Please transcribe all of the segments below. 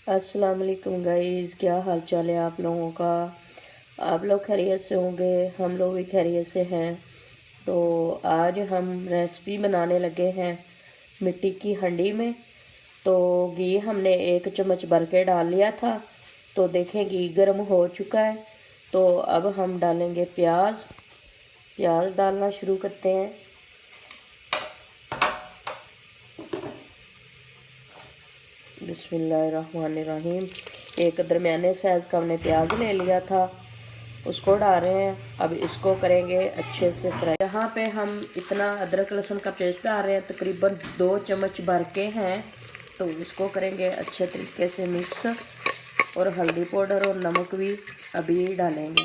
अस्सलाम वालेकुम गाइस, क्या हाल चाल है आप लोगों का। आप लोग खैरियत से होंगे, हम लोग भी खैरियत से हैं। तो आज हम रेसिपी बनाने लगे हैं मिट्टी की हांडी में। तो घी हमने 1 चम्मच भर के डाल लिया था। तो देखें घी गर्म हो चुका है। तो अब हम डालेंगे प्याज। प्याज डालना शुरू करते हैं। बिस्मिल्लाहिर्रहमानिर्रहीम। एक दरमियाने साइज़ का हमने प्याज ले लिया था, उसको डाल रहे हैं। अब इसको करेंगे अच्छे से फ्राई। यहाँ पे हम इतना अदरक लहसुन का पेस्ट डाल रहे हैं, तकरीबन 2 चम्मच भर के हैं। तो इसको करेंगे अच्छे तरीके से मिक्स। और हल्दी पाउडर और नमक भी अभी डालेंगे।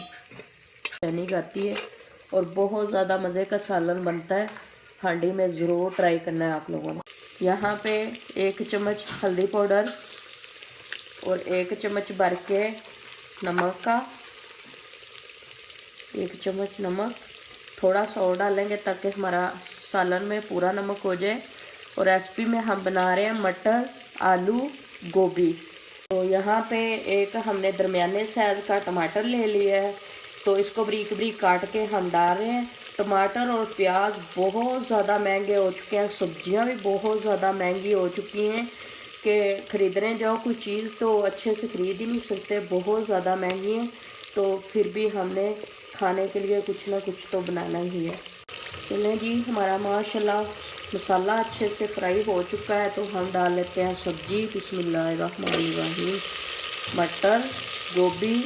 नहीं करती है और बहुत ज़्यादा मज़े का सालन बनता है। हांडी में ज़रूर ट्राई करना है आप लोगों ने। यहाँ पे 1 चम्मच हल्दी पाउडर और 1 चम्मच भर के नमक का, 1 चम्मच नमक। थोड़ा सा और डालेंगे ताकि हमारा सालन में पूरा नमक हो जाए। और रेसिपी में हम बना रहे हैं मटर, आलू, गोभी। तो यहाँ पे एक हमने दरमियाने साइज़ का टमाटर ले लिया है। तो इसको बारीक बारीक काट के हम डाल रहे हैं। टमाटर और प्याज बहुत ज़्यादा महंगे हो चुके हैं, सब्जियां भी बहुत ज़्यादा महंगी हो चुकी हैं कि ख़रीदने जाओ कोई चीज़ तो अच्छे से ख़रीद ही नहीं सकते, बहुत ज़्यादा महंगी हैं। तो फिर भी हमने खाने के लिए कुछ ना कुछ तो बनाना ही है। चलें जी, हमारा माशाल्लाह मसाला अच्छे से फ्राई हो चुका है। तो हम डाल लेते हैं सब्जी। बिस्मिल्लाहिर्रहमानिर्रहीम। मटर, गोभी,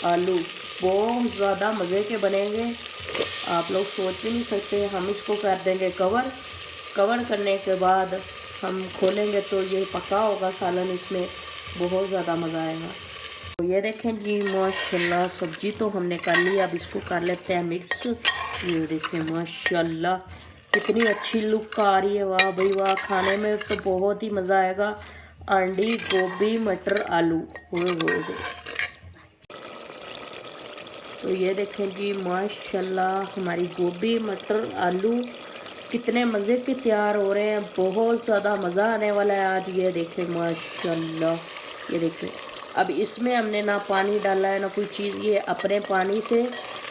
आलू बहुत ज़्यादा मज़े के बनेंगे, आप लोग सोच भी नहीं सकते। हम इसको कर देंगे कवर। कवर करने के बाद हम खोलेंगे तो ये पका होगा सालन, इसमें बहुत ज़्यादा मज़ा आएगा। तो ये देखें जी, माशाल्लाह सब्जी तो हमने कर ली। अब इसको कर लेते हैं मिक्स। ये देखें माशाल्लाह कितनी अच्छी लुक आ रही है, वाह भाई वाह। खाने में तो बहुत ही मज़ा आएगा। अंडी, गोभी, मटर, आलू हो। तो ये देखें जी, माशाल्लाह हमारी गोभी, मटर, आलू कितने मज़े के तैयार हो रहे हैं। बहुत ज़्यादा मज़ा आने वाला है आज। ये देखें माशाल्लाह, ये देखें। अब इसमें हमने ना पानी डाला है ना कोई चीज़, ये अपने पानी से।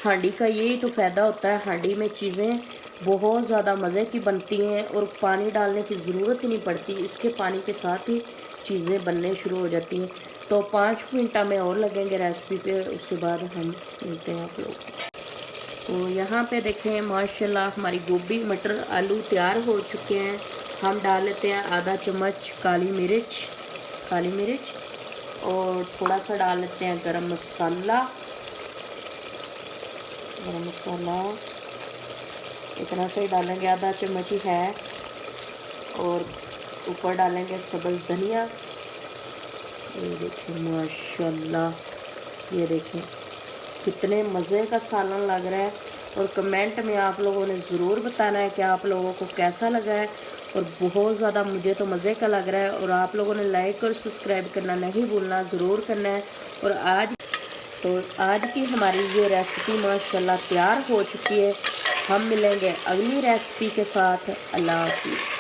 हांडी का यही तो फ़ायदा होता है, हांडी में चीज़ें बहुत ज़्यादा मज़े की बनती हैं और पानी डालने की ज़रूरत ही नहीं पड़ती। इसके पानी के साथ ही चीज़ें बनने शुरू हो जाती हैं। तो 5 मिनट में और लगेंगे रेसिपी पे, उसके बाद हम मिलते हैं आप लोग। तो यहाँ पे देखें माशाल्लाह हमारी गोभी, मटर, आलू तैयार हो चुके हैं। हम डाल लेते हैं आधा चम्मच काली मिर्च और थोड़ा सा डाल लेते हैं गरम मसाला। इतना सा ही डालेंगे, आधा चम्मच ही है। और ऊपर डालेंगे सब्ज़ धनिया। ये देखिए माशाल्लाह, ये देखें कितने मज़े का सालन लग रहा है। और कमेंट में आप लोगों ने ज़रूर बताना है कि आप लोगों को कैसा लगा है। और बहुत ज़्यादा मुझे तो मज़े का लग रहा है। और आप लोगों ने लाइक और सब्सक्राइब करना नहीं भूलना, ज़रूर करना है। और आज की हमारी ये रेसिपी माशाल्लाह तैयार हो चुकी है। हम मिलेंगे अगली रेसिपी के साथ। अल्लाह हाफ़िज़।